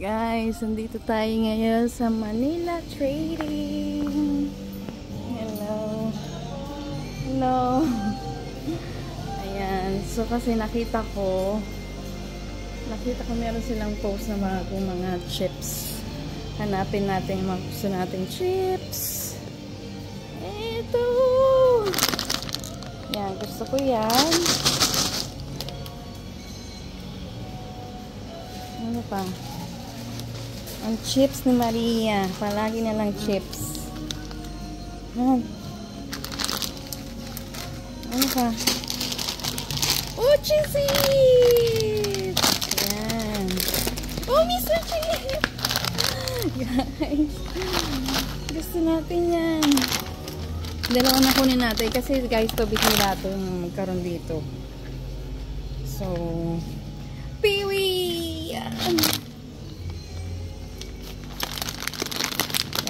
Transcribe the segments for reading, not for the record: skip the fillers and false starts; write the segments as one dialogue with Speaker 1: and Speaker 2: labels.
Speaker 1: Guys, nandito tayo ngayon sa Manila Trading. Hello. Hello. Ayan. So, kasi nakita ko meron silang post na mga chips. Hanapin natin yung mga gusto nating chips. Ito. Yan. Gusto ko yan. Ano pa? Ang chips ni Maria. Palagi na lang chips. Yan. Ano pa? Oh, cheesy! Yan. Oh, Mr. Cheese! Guys. Gusto natin yan. Dalawa na kunin natin. Kasi guys, to bihira ito yung magkaroon dito. So, piwi! Yan.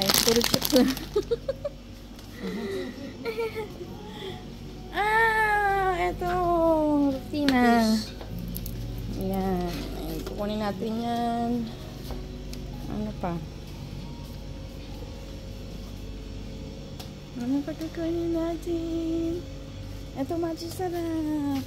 Speaker 1: Guys, puro chips na. Eto. Rutina. Ayan. Kukunin natin yan. Ano pa? Ano pa kukunin natin? Eto, machi sarap.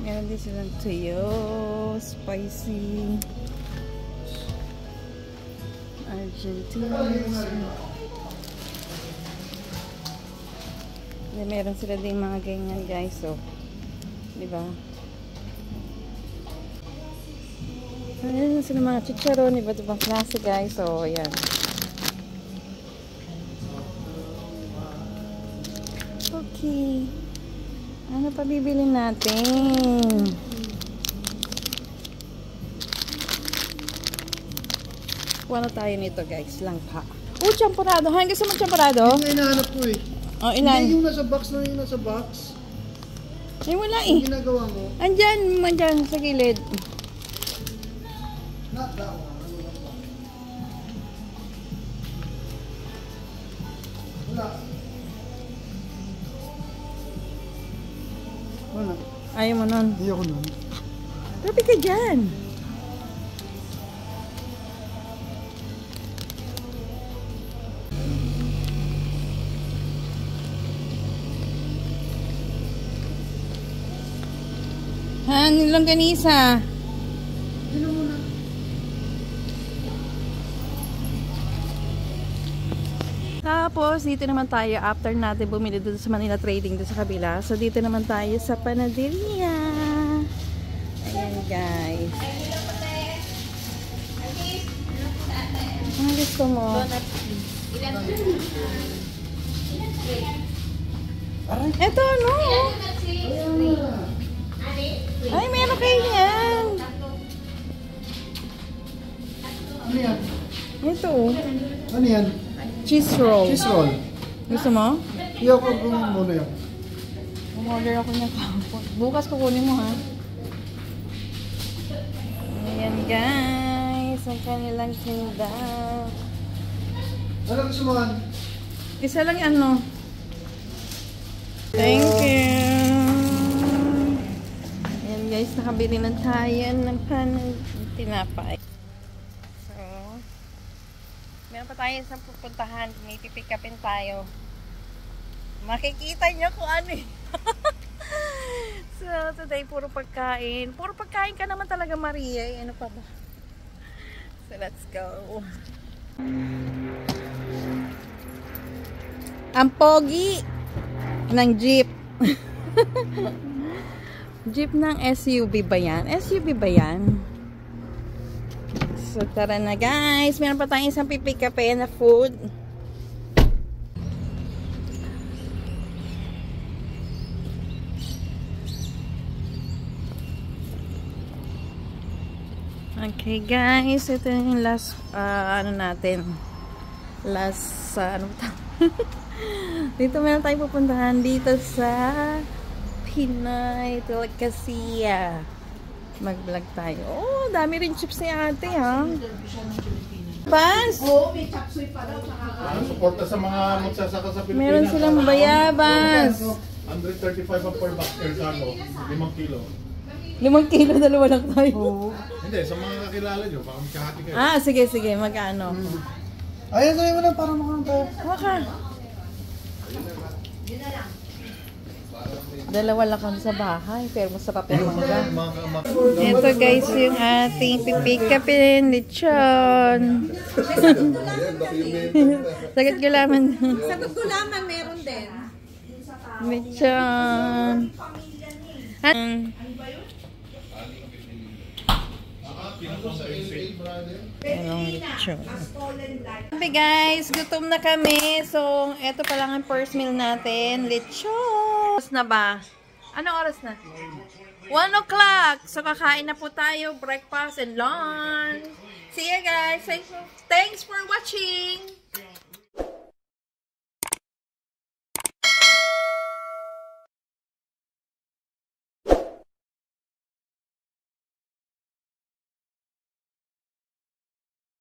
Speaker 1: Meron din silang tuyo, spicy, Argentina. Meron sila din mga ganyan guys, so, diba? Meron sila mga chicharon, iba't ibang klase guys, so, ayan. Okay. Ano pa bibili natin? Kuha na tayo nito guys. Langka. Oh, champorado. Hanggang sa mag-champorado?
Speaker 2: Hindi na hinahanap ko eh.
Speaker 1: Oh, ilan?
Speaker 2: Hindi yung nasa box na yung nasa box.
Speaker 1: Ay, wala eh.
Speaker 2: Ang ginagawa mo?
Speaker 1: Andyan sa gilid.
Speaker 2: Not that one. Wala. Wala.
Speaker 1: Ayaw mo nun.
Speaker 2: Hindi ako nun.
Speaker 1: Grabe ka dyan. Ha, nilang ganisa.
Speaker 2: Hindi muna.
Speaker 1: Tapos, dito naman tayo after natin bumili doon sa Manila Trading doon sa kabila. So, dito naman tayo sa Panaderia. Ayan, guys. Ano gusto mo? Ito, ano? Ay, meron kayo yan.
Speaker 2: Ano yan?
Speaker 1: Ito.
Speaker 2: Ano yan?
Speaker 1: Cheese roll.
Speaker 2: Cheese roll.
Speaker 1: Gusto mo?
Speaker 2: Hindi ako kunin muna yan.
Speaker 1: Umorder ako niya kahapon. Bukas kukunin mo ha. Ayan guys. Ang kanilang tinda.
Speaker 2: Ano gusto mo?
Speaker 1: Isa lang ano. Thank you. Ayan guys. Nakabili na tayo ng tinapay. So, meron pa tayo sa pupuntahan. May pipick upin tayo. Makikita nyo kung ano eh. So, today, puro pagkain. Puro pagkain ka naman talaga, Maria. Ano pa ba? So, let's go. Ang pogi ng jeep. Jeep ng SUV ba yan? SUV ba yan? So, tara na guys. Meron pa tayong isang pipick upin na food. Okay guys, ito yung last ano natin. Last ano ba? Dito meron tayong pupuntahan dito sa Pinoy Delicacia. Mag-vlog tayo. Oh, dami rin chips ni ate ha. Bas!
Speaker 3: Oo, may chapsuy pa daw.
Speaker 2: Suporta sa mga magsasaka sa Pilipinas.
Speaker 1: Meron silang bayabas.
Speaker 3: 135 ang per box per cargo, 5 kilo.
Speaker 1: 5 kilo, dalawa lang tayo.
Speaker 2: Oo.
Speaker 3: Hindi, sa mga kakilala nyo, baka magkahati kayo.
Speaker 1: Ah, sige, sige. Magkano?
Speaker 2: Ayun, sa'yo mo lang para makanta.
Speaker 1: Waka. Dalawa lang kami sa bahay, pero sa papel mangga. Ito guys, yung ating pipikapin, lechon. Sagot ko laman.
Speaker 4: Sagot ko lamang, meron din.
Speaker 1: Lechon. Anong lechon? Okay guys, gutom na kami. So, eto pa lang ang first meal natin. Lechon. Oras na ba? Anong oras na? 1 o'clock. So, kakain na po tayo. Breakfast and lunch. See you guys. Thanks for watching.